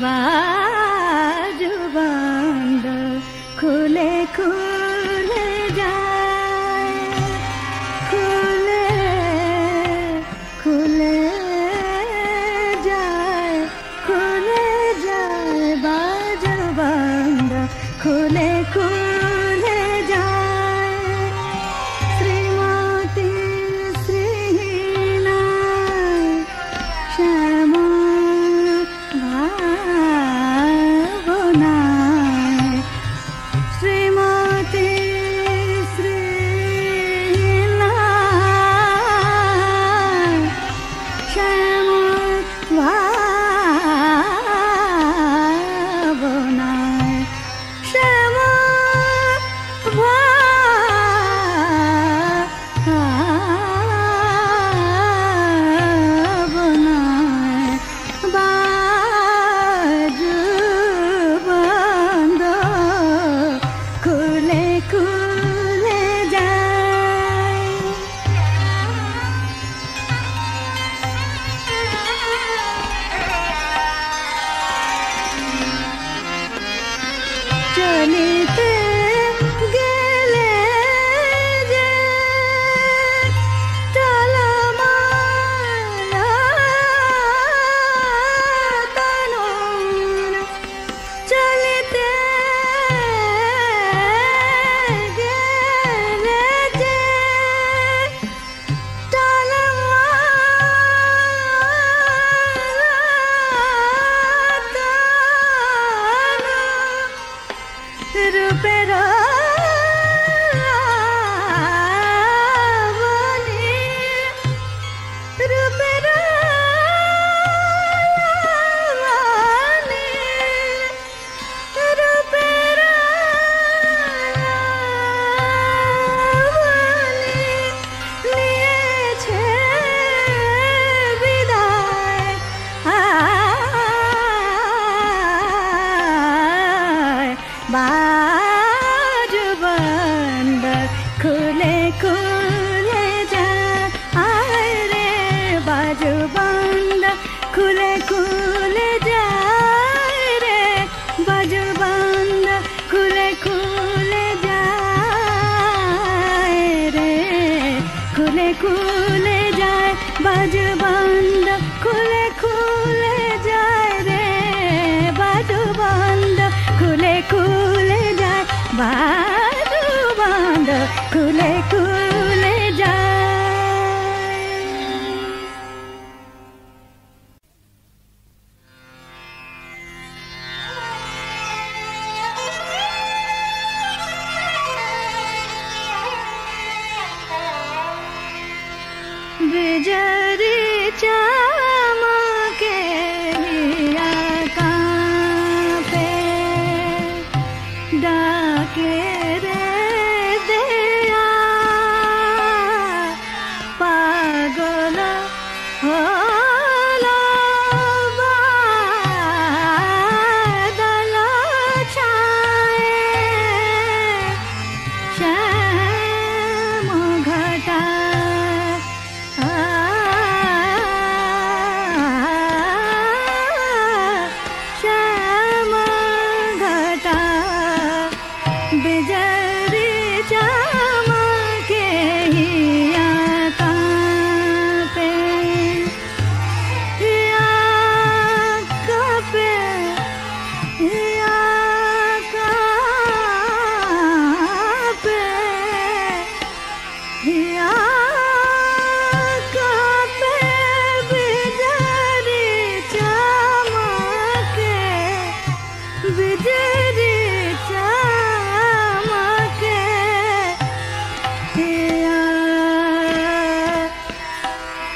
बाजू बंद खुले खुले जा खुले जाए बाज बंद खुले खुले जाए रे बाज बंद खुले खुले जाए बाज बंद खुले खुले जाए। बिजरी चमके हिया कांपे डाके रे दिया पागल होला बादल छाए श्याम घटा श्याम घटा बिजरी चमके हिया कांपे हिया कांपे हिया कांपे हिया कांपे बिजरी चमके बिजरी चमके हिया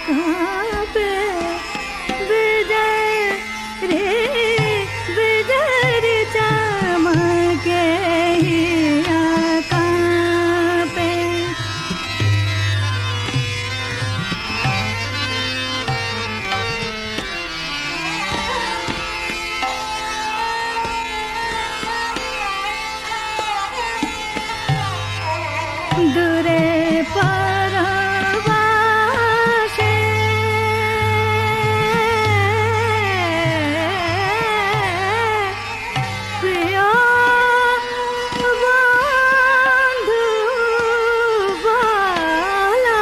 कांपे बिजरी चमके हिया कांपे। दूरे परवासे प्रिय बंधु बाला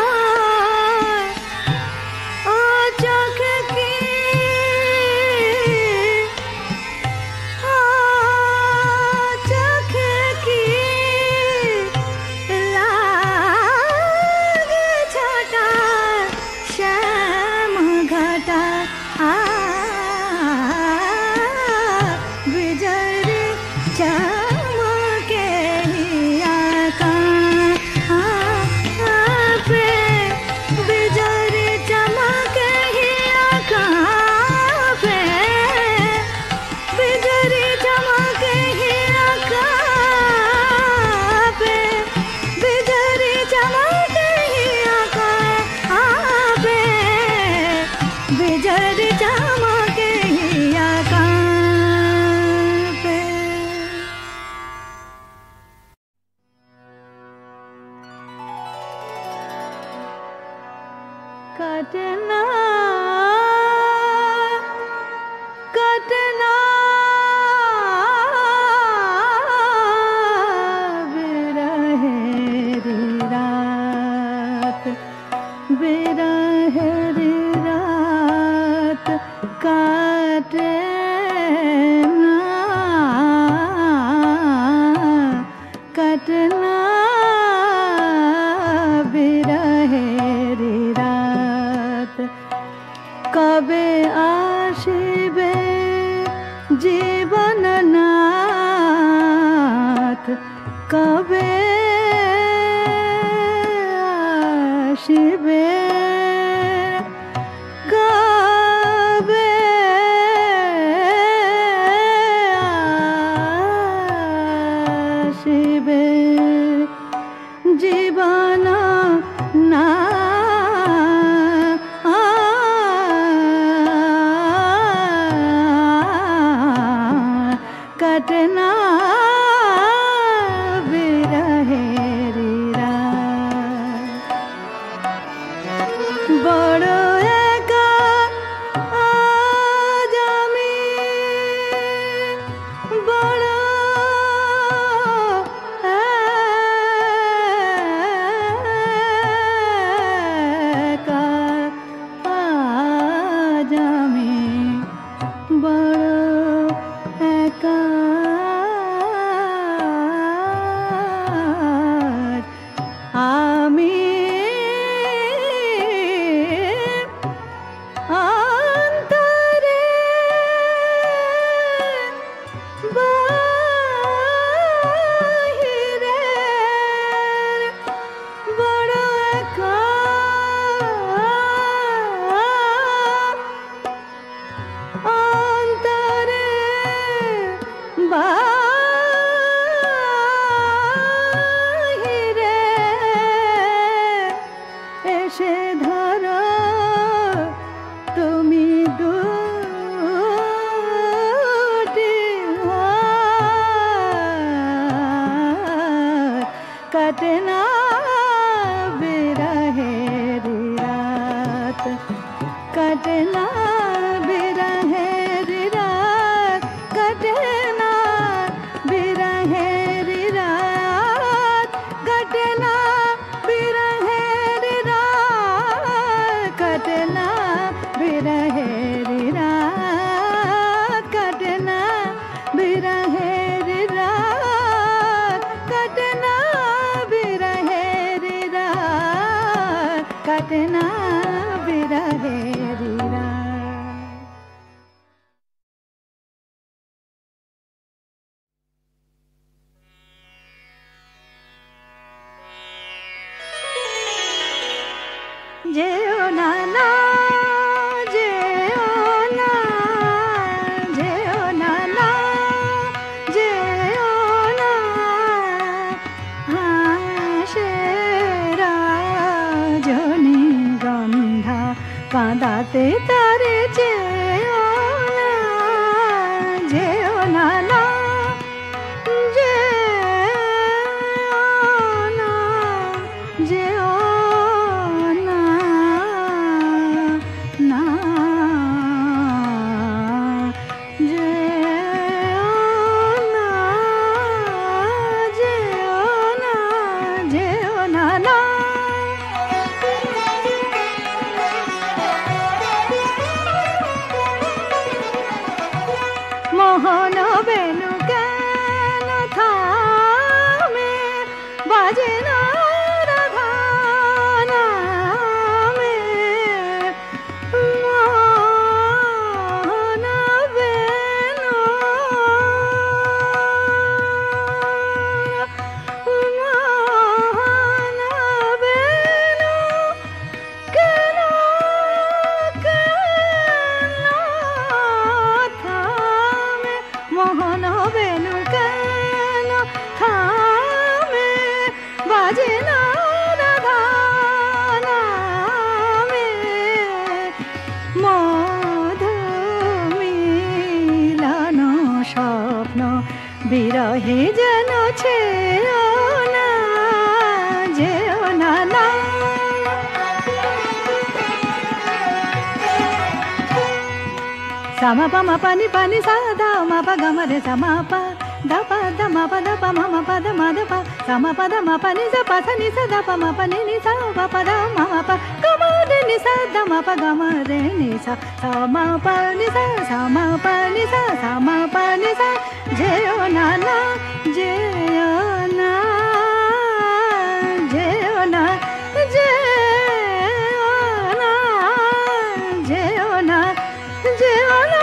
ओ चोख की चोख की लागे छटा श्याम घटा बिजरी चमके हिया कांपे बिजरी चमके हिया कांपे बिजरी चमके हिया कांपे बिजरी चमके हिया कांपे बिजरी चमके हिया कांपे। कटना कटना बिरहेरी रात बिरहेरी रात कटना कटना बिरहेरी रात बिरहेरी रात कटना बिरहेरी रात कटना बिरहेरी रात कटना बिरहेरी रात कटना बिरहेरी रात कटना बिरहेरी रात कटना बिरहेरी रात कटना बिरहेरी रात। जेओ नाना जेओ ना जेओ नाना जेओ ना हाशेरा जनी गंधा कांदाते तारे जेओ नाना जेओ ना ना जेओ ना जेओ ना जेओ नाना मोहन बेनु केन थामे बाजे ना राधाना में मोहन बेनु मोहन बेनु केन थामे मोहन बेनु केन थामे बाजे ना राधाना में मधु मिलन स्वप्न बिरहे जेन छेओ ना जेओ नाना सा मा पा मा पा नि पा नि सा धा मा पा गा मा रे सा मा पा धा पा मा पा धा पा मा पा धा मा धा पा सा मा पा धा मा पा नि सा पा सा नि सा धा पा मा पा नि सा पा पा धा मा पा गा मा रे नि सा धा मा पा गा मा रे नि सा मा पा नि सा मा पा नि सा मा पा नि सा जेओ नाना जेओ ना जेओ ना जेओ ना जेओ ना जेओ ना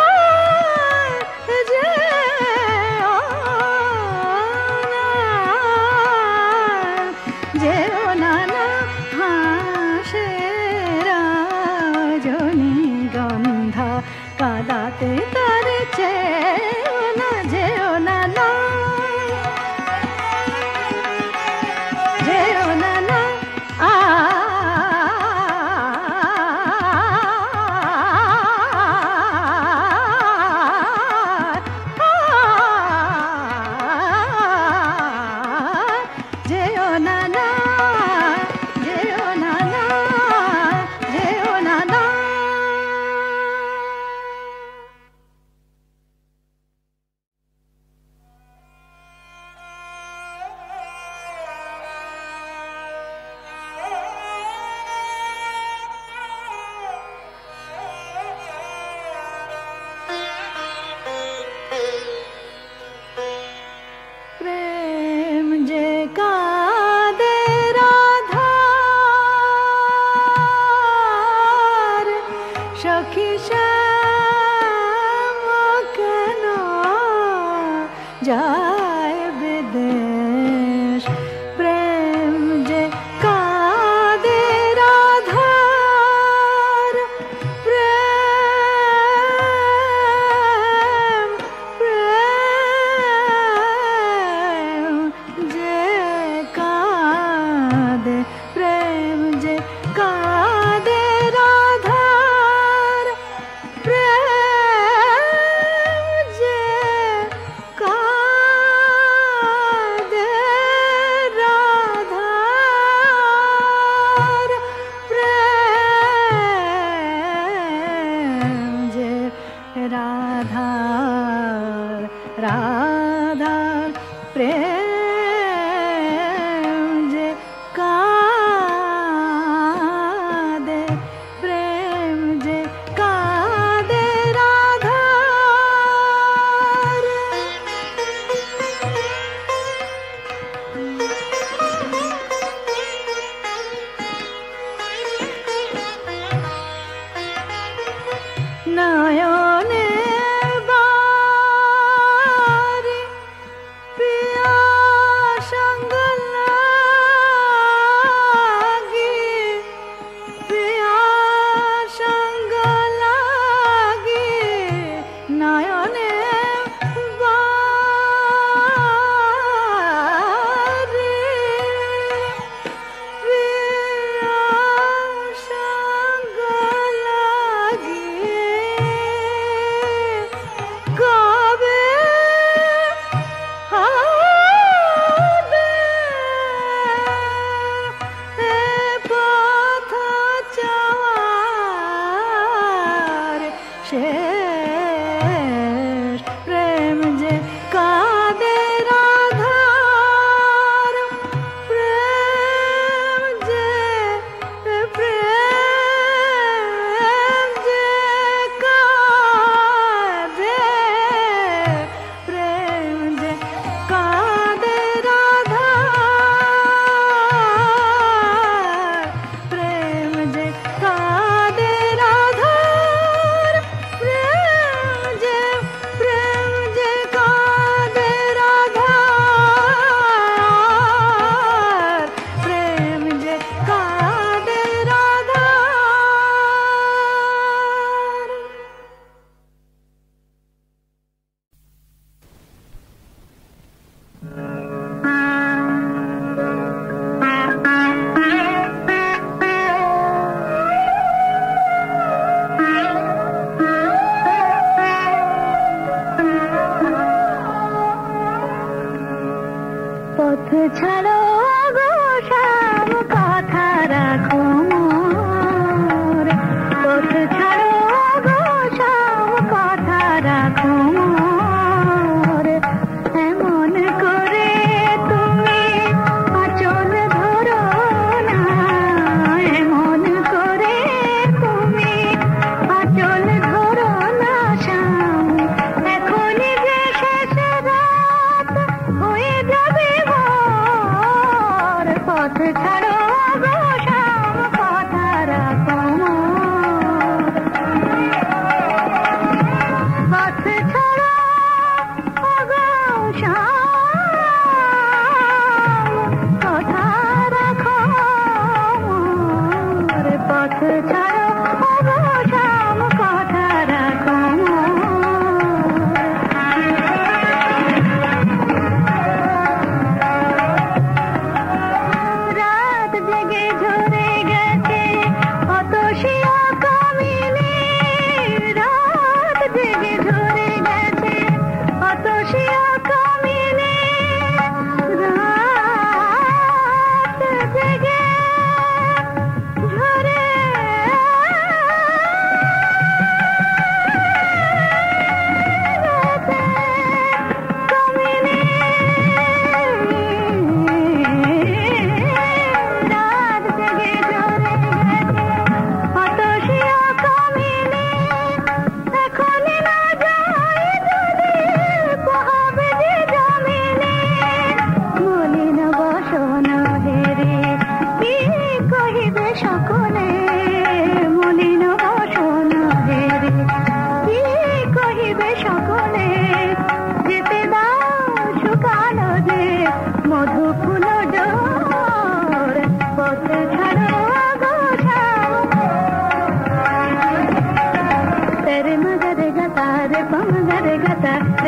जेओ नाना हाशेरा जनी गंधा कादाते तारे जेओ ना जेओ नाना जेओ नाना जेओ नाना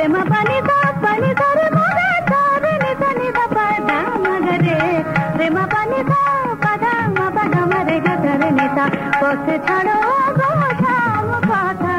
ma pani sa re ma ga re ni sa ni da pa da ma ga re ma pani sa pa da ma pa ga ma re ga re ni sa পথ ছাড়ো গো শ্যাম কথা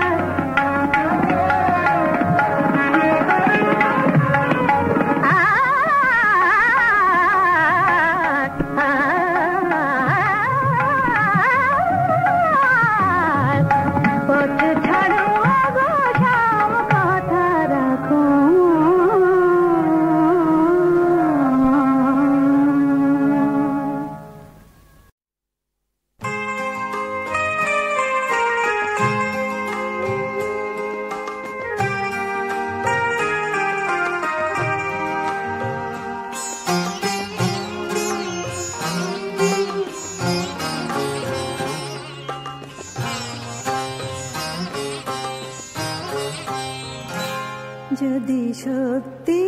যদি সত্যি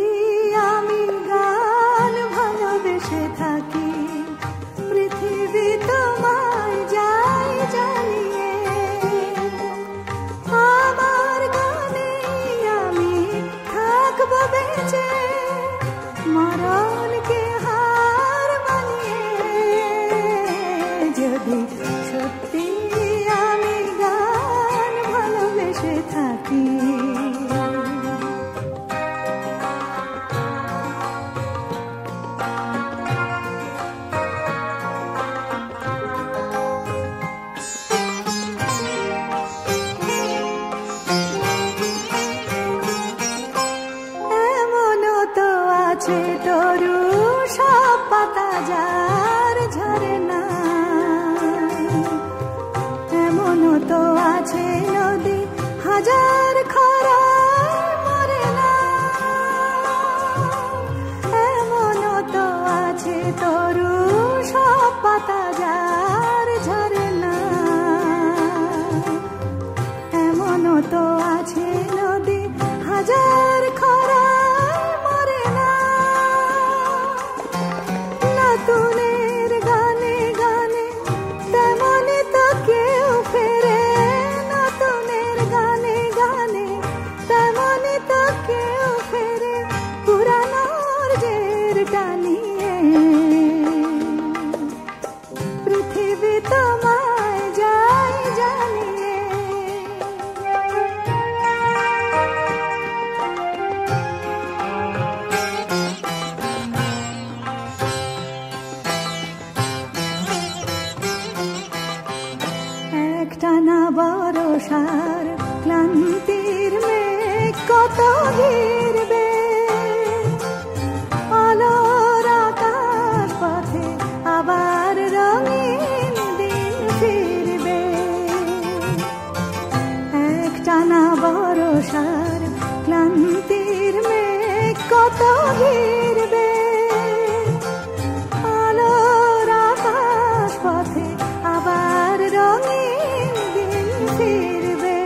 আমি গান ভালোবেসে থাকি পৃথিবী তোমায় যাই জানিয়ে আমার গানে আমি থাকবো বেঁচে মরণকে হার মানিয়ে যদি সত্যি আমি গান ভালোবেসে থাকি তরু সব পাতা যার ঝরে না এমনও তো আছে নদী হাজার খরায় মরে না এমনও তো আছে তরু সব পাতা যার ঝরে না এমনও তো আছে নদী হাজার খরায় নতুনের গানে গানে তেমনি তো কেউ ফেরে নতুনের গানে গানে তেমনি তো কেউ ফেরে পুরানোর জের টানিয়ে পৃথিবী তোমায় যাই জানিয়ে টানা বরষার ক্লান্তির মেঘ কত ঘিরবে আলোর আকাশ পথে আবার রঙিন দিন ফিরবে এক টানা বরষার ক্লান্তির মেঘ কত ঘিরবে আলোর আকাশ পথে আবার রঙিন ফিরবে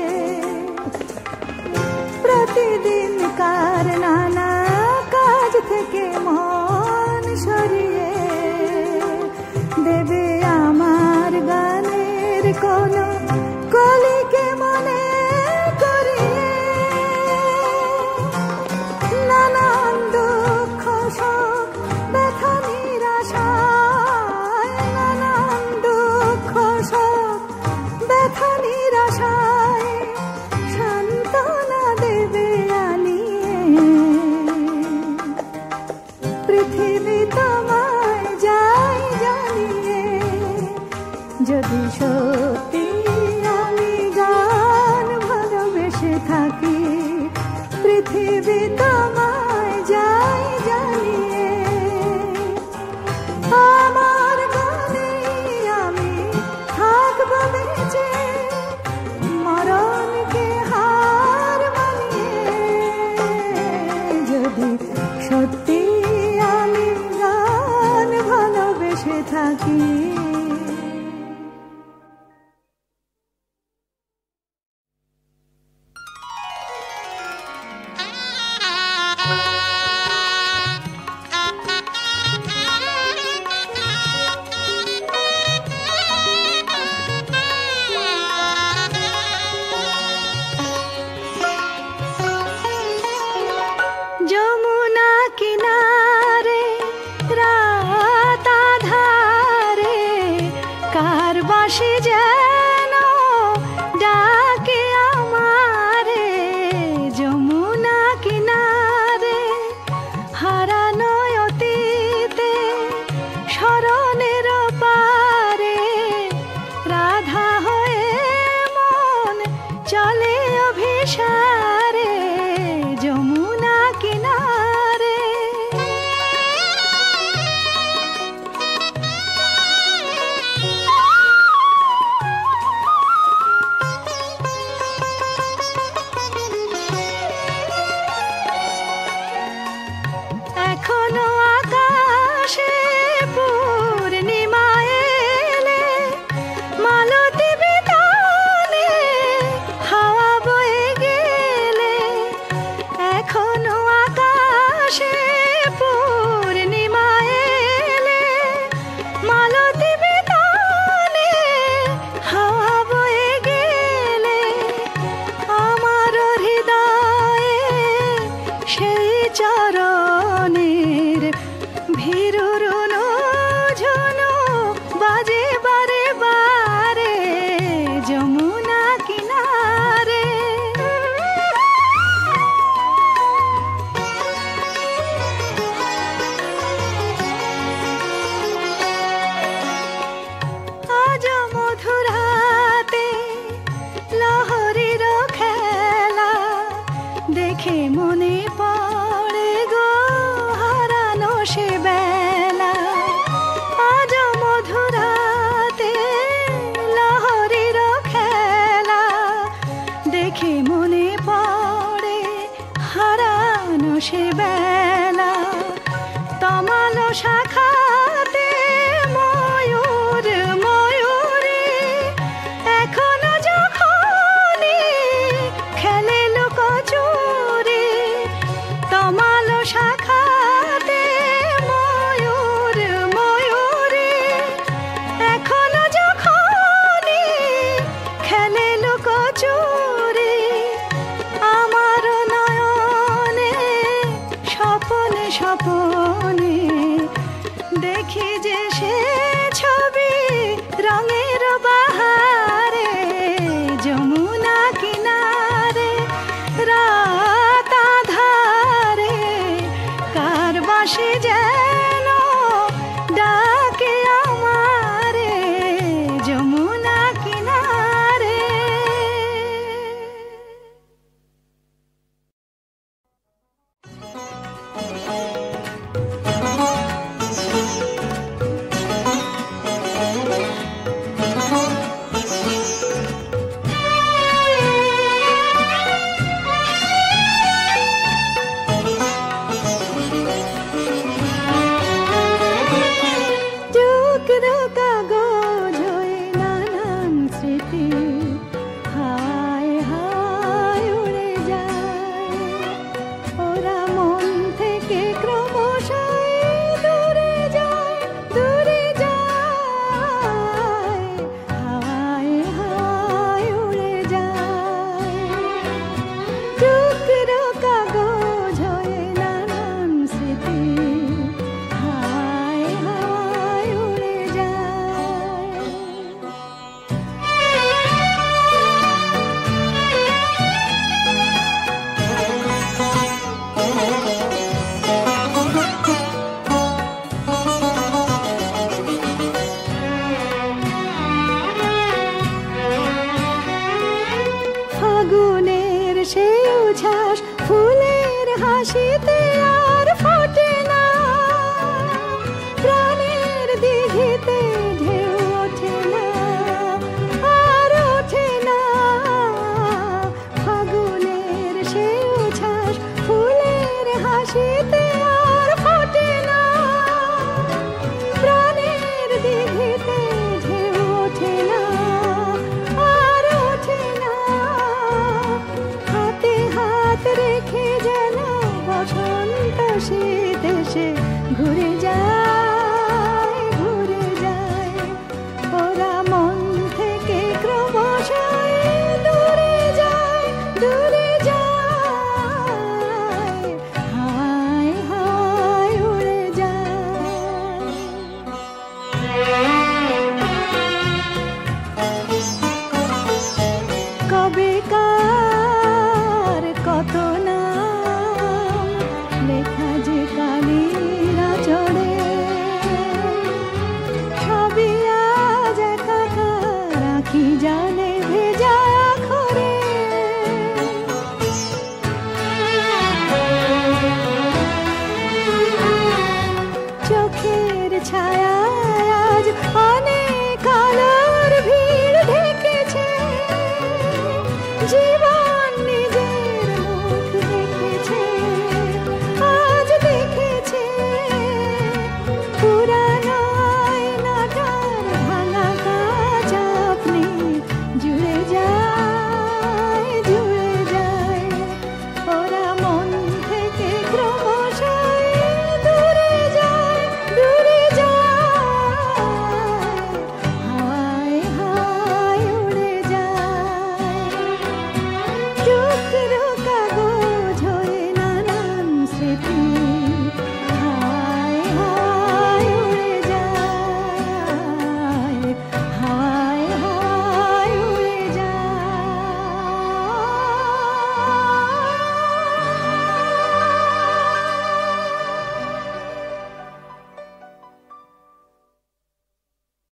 প্রতিদিন কার নানা কাজ থেকে মন সরিয়ে দেবে আমার গানের কোনো কলিকে মনে করিয়ে নানান দুঃখ শোক ব্যথা নিরাশায় নানান দুঃখ শোক ব্যথা নিরাশায় সান্ত্বনা দেবে আনিয়ে পৃথিবী তোমায় যাই জানিয়ে যদি সত্যি আমি গান ভালোবেসে থাকি পৃথিবী তোমায় যাই জানিয়ে আমার গানে আমি থাকবো বেঁচে মরণকে হার মানিয়ে যদি সত্যি আমি গান ভালোবেসে থাকি হাসি যেন ডাকে আমারে যমুনা কিনারে হারানো অতীতে স্মরণের পারে রাধা হয়ে মন চলে অভিসারে যমুনা কিনারে। কি জানে